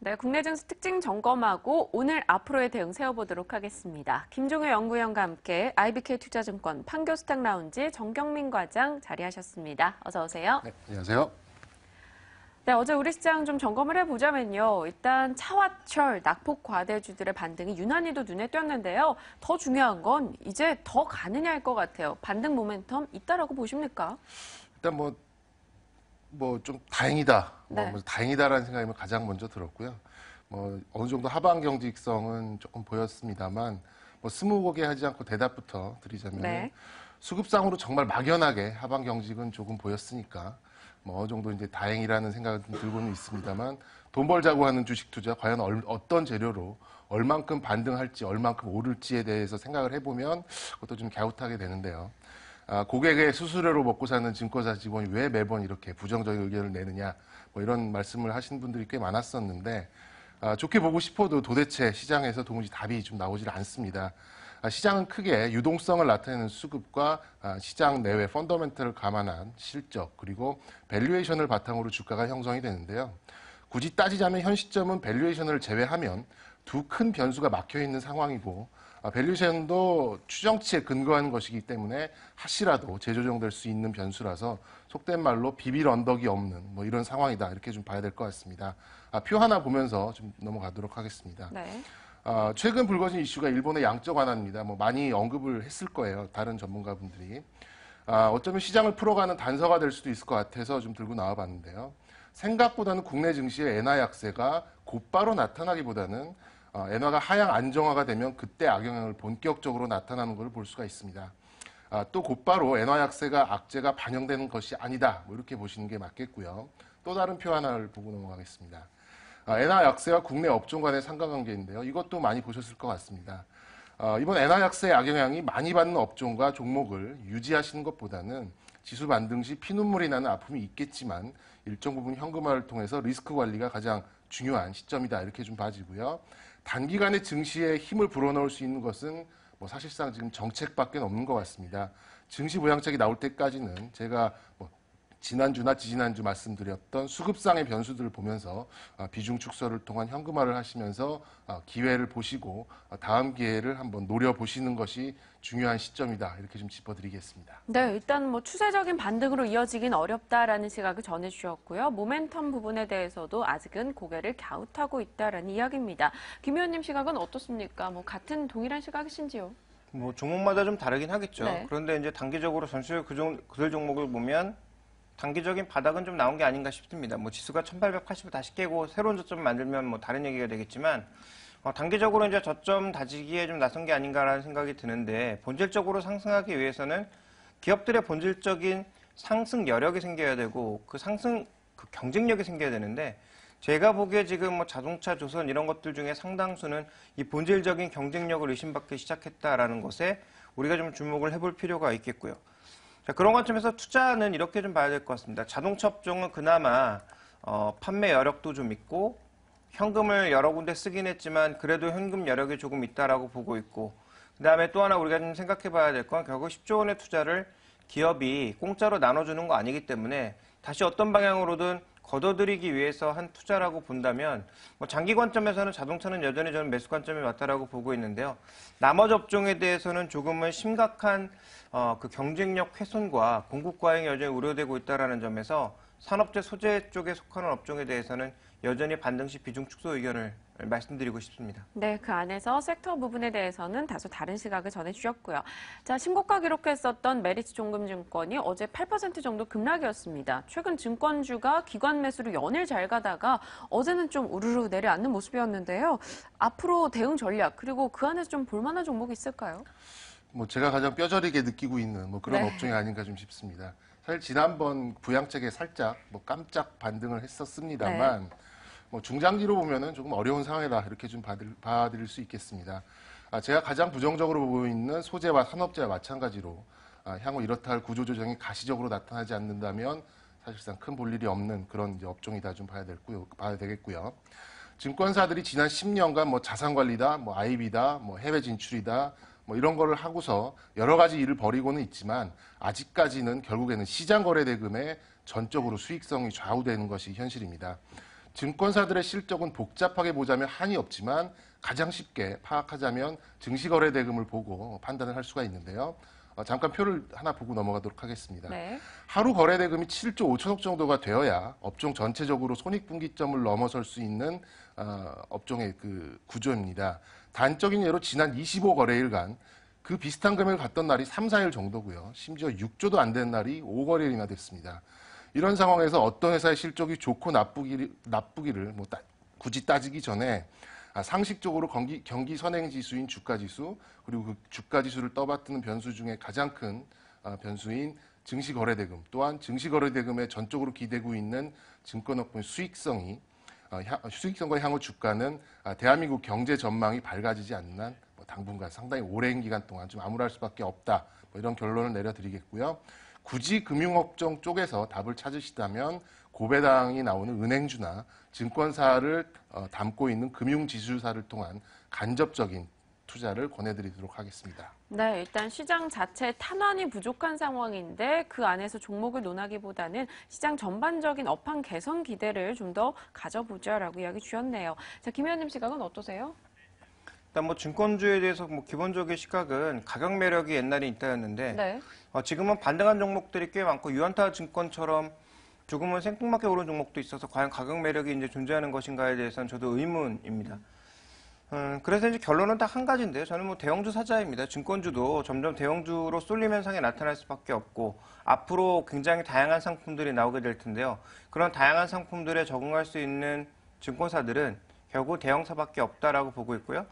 네, 국내 증시 특징 점검하고 오늘 앞으로의 대응 세워보도록 하겠습니다. 김종효 연구위원과 함께 IBK 투자증권 판교스탁 라운지 정경민 과장 자리하셨습니다. 어서 오세요. 네, 안녕하세요. 네, 어제 우리 시장 좀 점검을 해보자면요. 일단 차와 철, 낙폭 과대주들의 반등이 유난히도 눈에 띄었는데요. 더 중요한 건 이제 더 가느냐일 것 같아요. 반등 모멘텀 있다라고 보십니까? 일단 좀 다행이다. 네. 다행이다라는 생각이 가장 먼저 들었고요. 어느 정도 하방 경직성은 조금 보였습니다만, 스무고개 하지 않고 대답부터 드리자면, 네. 수급상으로 정말 막연하게 하방 경직은 조금 보였으니까, 어느 정도 이제 다행이라는 생각은 좀 들고는 있습니다만, 돈 벌자고 하는 주식 투자, 과연 어떤 재료로 얼만큼 반등할지, 얼만큼 오를지에 대해서 생각을 해보면, 그것도 좀 갸웃하게 되는데요. 고객의 수수료로 먹고 사는 증권사 직원이 왜 매번 이렇게 부정적인 의견을 내느냐, 이런 말씀을 하신 분들이 꽤 많았었는데, 좋게 보고 싶어도 도대체 시장에서 도무지 답이 좀 나오질 않습니다. 시장은 크게 유동성을 나타내는 수급과 시장 내외 펀더멘털을 감안한 실적, 그리고 밸류에이션을 바탕으로 주가가 형성이 되는데요. 굳이 따지자면 현 시점은 밸류에이션을 제외하면 두 큰 변수가 막혀 있는 상황이고, 밸류에이션도 추정치에 근거한 것이기 때문에 하시라도 재조정될 수 있는 변수라서 속된 말로 비빌 언덕이 없는 이런 상황이다, 이렇게 좀 봐야 될 것 같습니다. 표 하나 보면서 좀 넘어가도록 하겠습니다. 네. 최근 불거진 이슈가 일본의 양적 완화입니다. 많이 언급을 했을 거예요, 다른 전문가분들이. 어쩌면 시장을 풀어가는 단서가 될 수도 있을 것 같아서 좀 들고 나와봤는데요. 생각보다는 국내 증시의 엔화 약세가 곧바로 나타나기보다는 엔화가 하향 안정화가 되면 그때 악영향을 본격적으로 나타나는 것을 볼 수가 있습니다. 또 곧바로 엔화 약세가 악재가 반영되는 것이 아니다, 이렇게 보시는 게 맞겠고요. 또 다른 표 하나를 보고 넘어가겠습니다. 엔화 약세와 국내 업종 간의 상관관계인데요. 이것도 많이 보셨을 것 같습니다. 이번 엔화 약세의 악영향이 많이 받는 업종과 종목을 유지하시는 것보다는 지수 반등 시 피눈물이 나는 아픔이 있겠지만 일정 부분 현금화를 통해서 리스크 관리가 가장 중요한 시점이다, 이렇게 좀 봐지고요. 단기간에 증시에 힘을 불어넣을 수 있는 것은 사실상 지금 정책밖에 없는 것 같습니다. 증시 부양책이 나올 때까지는 제가 지난주나 지지난주 말씀드렸던 수급상의 변수들을 보면서 비중 축소를 통한 현금화를 하시면서 기회를 보시고 다음 기회를 한번 노려보시는 것이 중요한 시점이다, 이렇게 좀 짚어드리겠습니다. 네, 일단 추세적인 반등으로 이어지긴 어렵다라는 시각을 전해주셨고요. 모멘텀 부분에 대해서도 아직은 고개를 갸웃하고 있다라는 이야기입니다. 김 의원님 시각은 어떻습니까? 같은 동일한 시각이신지요? 종목마다 좀 다르긴 하겠죠. 네. 그런데 이제 단기적으로 전체 그들 종목을 보면 단기적인 바닥은 좀 나온 게 아닌가 싶습니다. 지수가 1880을 다시 깨고 새로운 저점을 만들면 다른 얘기가 되겠지만, 단기적으로 이제 저점 다지기에 좀 나선 게 아닌가라는 생각이 드는데, 본질적으로 상승하기 위해서는 기업들의 본질적인 상승 여력이 생겨야 되고, 그 경쟁력이 생겨야 되는데, 제가 보기에 지금 자동차, 조선 이런 것들 중에 상당수는 이 본질적인 경쟁력을 의심받기 시작했다라는 것에 우리가 좀 주목을 해볼 필요가 있겠고요. 자, 그런 관점에서 투자는 이렇게 좀 봐야 될 것 같습니다. 자동차 업종은 그나마 판매 여력도 좀 있고 현금을 여러 군데 쓰긴 했지만 그래도 현금 여력이 조금 있다라고 보고 있고, 그다음에 또 하나 우리가 좀 생각해 봐야 될 건 결국 10조 원의 투자를 기업이 공짜로 나눠주는 거 아니기 때문에 다시 어떤 방향으로든 걷어들이기 위해서 한 투자라고 본다면 장기 관점에서는 자동차는 여전히 저는 매수 관점이 맞다라고 보고 있는데요. 나머지 업종에 대해서는 조금은 심각한 그 경쟁력 훼손과 공급 과잉이 여전히 우려되고 있다는 점에서 산업재 소재 쪽에 속하는 업종에 대해서는 여전히 반등 시 비중 축소 의견을 말씀드리고 싶습니다. 네, 그 안에서 섹터 부분에 대해서는 다소 다른 시각을 전해주셨고요. 자, 신고가 기록했었던 메리츠 종금증권이 어제 8% 정도 급락이었습니다. 최근 증권주가 기관 매수로 연일 잘 가다가 어제는 좀 우르르 내려앉는 모습이었는데요. 앞으로 대응 전략, 그리고 그 안에서 좀 볼만한 종목이 있을까요? 제가 가장 뼈저리게 느끼고 있는 그런 네. 업종이 아닌가 좀 싶습니다. 사실 지난번 부양책에 살짝 깜짝 반등을 했었습니다만, 중장기로 보면은 조금 어려운 상황이다, 이렇게 좀 봐드릴 수 있겠습니다. 제가 가장 부정적으로 보고 있는 소재와 산업재와 마찬가지로 향후 이렇다 할 구조조정이 가시적으로 나타나지 않는다면 사실상 큰 볼일이 없는 그런 이제 업종이다, 좀 봐야 되겠고요. 증권사들이 지난 10년간 자산관리다, IB다, 해외 진출이다, 이런 거를 하고서 여러 가지 일을 벌이고는 있지만 아직까지는 결국에는 시장 거래 대금에 전적으로 수익성이 좌우되는 것이 현실입니다. 증권사들의 실적은 복잡하게 보자면 한이 없지만 가장 쉽게 파악하자면 증시거래대금을 보고 판단을 할 수가 있는데요. 잠깐 표를 하나 보고 넘어가도록 하겠습니다. 네. 하루 거래대금이 7조 5천억 정도가 되어야 업종 전체적으로 손익분기점을 넘어설 수 있는 업종의 그 구조입니다. 단적인 예로 지난 25거래일간 그 비슷한 금액을 갔던 날이 3, 4일 정도고요. 심지어 6조도 안 되는 날이 5거래일이나 됐습니다. 이런 상황에서 어떤 회사의 실적이 좋고 나쁘기를 굳이 따지기 전에 상식적으로 경기 선행지수인 주가지수 그리고 그 주가지수를 떠받드는 변수 중에 가장 큰 변수인 증시거래대금 또한 증시거래대금에 전적으로 기대고 있는 증권업종의 수익성과 향후 주가는 대한민국 경제 전망이 밝아지지 않는 한 당분간 상당히 오랜 기간 동안 좀 암울할 수밖에 없다. 이런 결론을 내려드리겠고요. 굳이 금융업종 쪽에서 답을 찾으시다면 고배당이 나오는 은행주나 증권사를 담고 있는 금융지주사를 통한 간접적인 투자를 권해드리도록 하겠습니다. 네, 일단 시장 자체 탄환이 부족한 상황인데 그 안에서 종목을 논하기보다는 시장 전반적인 업황 개선 기대를 좀 더 가져보자라고 이야기 주셨네요. 자, 김 의원님 시각은 어떠세요? 일단 뭐 증권주에 대해서 뭐 기본적인 시각은 가격 매력이 옛날에 있다였는데 네. 지금은 반등한 종목들이 꽤 많고 유한타 증권처럼 조금은 생뚱맞게 오른 종목도 있어서 과연 가격 매력이 이제 존재하는 것인가에 대해서는 저도 의문입니다. 그래서 이제 결론은 딱 한 가지인데요. 저는 뭐 대형주 사자입니다. 증권주도 점점 대형주로 쏠림 현상이 나타날 수밖에 없고 앞으로 굉장히 다양한 상품들이 나오게 될 텐데요. 그런 다양한 상품들에 적응할 수 있는 증권사들은 결국 대형사밖에 없다라고 보고 있고요.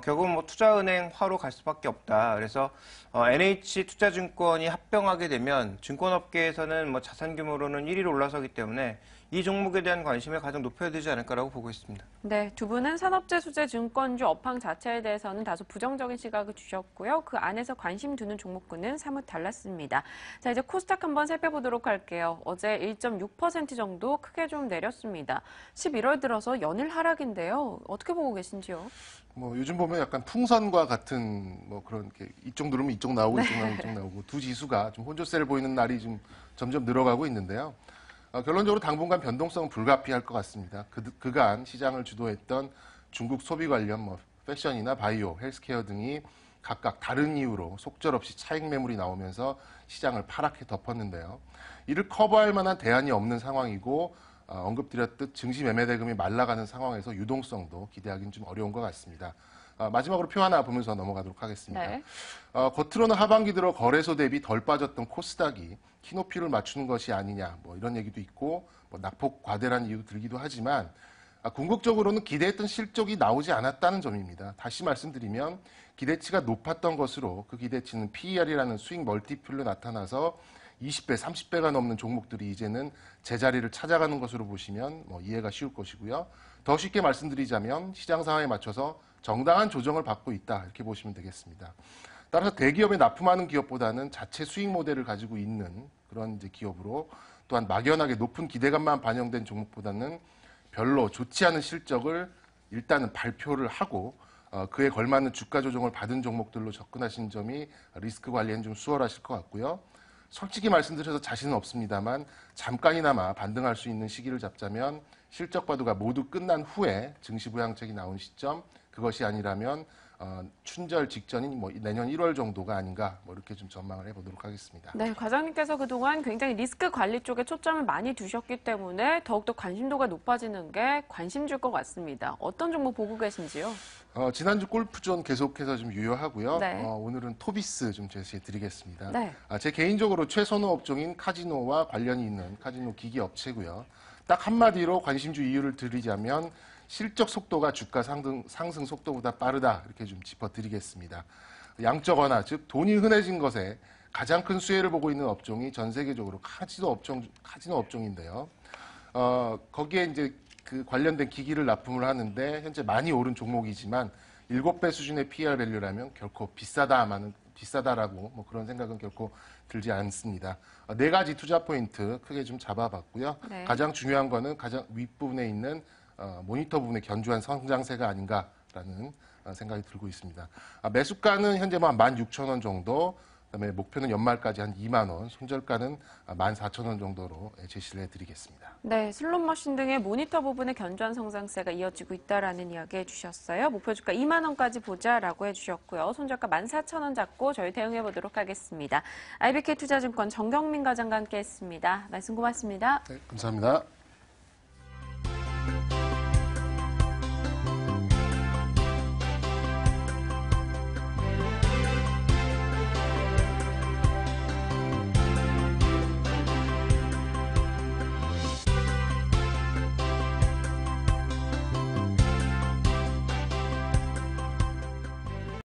결국은 뭐 투자은행화로 갈 수밖에 없다. 그래서 NH투자증권이 합병하게 되면 증권업계에서는 뭐 자산 규모로는 1위로 올라서기 때문에 이 종목에 대한 관심을 가장 높여야 되지 않을까라고 보고 있습니다. 네, 두 분은 산업재 소재 증권주 업황 자체에 대해서는 다소 부정적인 시각을 주셨고요. 그 안에서 관심 두는 종목군은 사뭇 달랐습니다. 자, 이제 코스닥 한번 살펴보도록 할게요. 어제 1.6% 정도 크게 좀 내렸습니다. 11월 들어서 연일 하락인데요. 어떻게 보고 계신지요? 뭐 요즘 보면 약간 풍선과 같은 뭐 그런 이쪽 누르면 이쪽 나오고 이쪽 누르면 이쪽 나오고 두 지수가 좀 혼조세를 보이는 날이 좀 점점 늘어가고 있는데요. 결론적으로 당분간 변동성은 불가피할 것 같습니다. 그간 시장을 주도했던 중국 소비 관련 뭐 패션이나 바이오, 헬스케어 등이 각각 다른 이유로 속절없이 차익 매물이 나오면서 시장을 파랗게 덮었는데요. 이를 커버할 만한 대안이 없는 상황이고 언급드렸듯 증시 매매 대금이 말라가는 상황에서 유동성도 기대하기는 좀 어려운 것 같습니다. 마지막으로 표 하나 보면서 넘어가도록 하겠습니다. 네. 겉으로는 하반기 들어 거래소 대비 덜 빠졌던 코스닥이 키높이를 맞추는 것이 아니냐 뭐 이런 얘기도 있고 뭐 낙폭 과대란 이유도 들기도 하지만 궁극적으로는 기대했던 실적이 나오지 않았다는 점입니다. 다시 말씀드리면 기대치가 높았던 것으로 그 기대치는 PER이라는 수익 멀티플로 나타나서 20배, 30배가 넘는 종목들이 이제는 제자리를 찾아가는 것으로 보시면 뭐 이해가 쉬울 것이고요. 더 쉽게 말씀드리자면 시장 상황에 맞춰서 정당한 조정을 받고 있다 이렇게 보시면 되겠습니다. 따라서 대기업에 납품하는 기업보다는 자체 수익 모델을 가지고 있는 그런 이제 기업으로 또한 막연하게 높은 기대감만 반영된 종목보다는 별로 좋지 않은 실적을 일단은 발표를 하고 그에 걸맞는 주가 조정을 받은 종목들로 접근하신 점이 리스크 관리엔 좀 수월하실 것 같고요. 솔직히 말씀드려서 자신은 없습니다만 잠깐이나마 반등할 수 있는 시기를 잡자면 실적 과도가 모두 끝난 후에 증시 부양책이 나온 시점 그것이 아니라면 춘절 직전인 뭐 내년 1월 정도가 아닌가 뭐 이렇게 좀 전망을 해보도록 하겠습니다. 네, 과장님께서 그동안 굉장히 리스크 관리 쪽에 초점을 많이 두셨기 때문에 더욱더 관심도가 높아지는 게 관심 줄 것 같습니다. 어떤 종목 보고 계신지요? 지난주 골프존 계속해서 좀 유효하고요. 네. 오늘은 토비스 좀 제시해 드리겠습니다. 네. 제 개인적으로 최선호 업종인 카지노와 관련이 있는 카지노 기기 업체고요. 딱 한마디로 관심주 이유를 드리자면 실적 속도가 주가 상승 속도보다 빠르다 이렇게 좀 짚어드리겠습니다. 양적 완화, 즉 돈이 흔해진 것에 가장 큰 수혜를 보고 있는 업종이 전 세계적으로 카지노 업종인데요. 거기에 이제 그 관련된 기기를 납품을 하는데 현재 많이 오른 종목이지만 7배 수준의 PER 밸류라면 결코 비싸다라고 뭐 그런 생각은 결코 들지 않습니다. 4가지 투자 포인트 크게 좀 잡아봤고요. 네. 가장 중요한 거는 가장 윗부분에 있는 모니터 부분의 견조한 성장세가 아닌가라는 생각이 들고 있습니다. 매수가는 현재 뭐 16,000원 정도, 그다음에 목표는 연말까지 한 2만 원, 손절가는 14,000원 정도로 제시를 해드리겠습니다. 네, 슬롯머신 등의 모니터 부분에 견조한 성장세가 이어지고 있다라는 이야기 해주셨어요. 목표 주가 2만 원까지 보자라고 해주셨고요. 손절가 14,000원 잡고 저희 대응해 보도록 하겠습니다. IBK 투자증권 정경민 과장과 함께했습니다. 말씀 고맙습니다. 네, 감사합니다.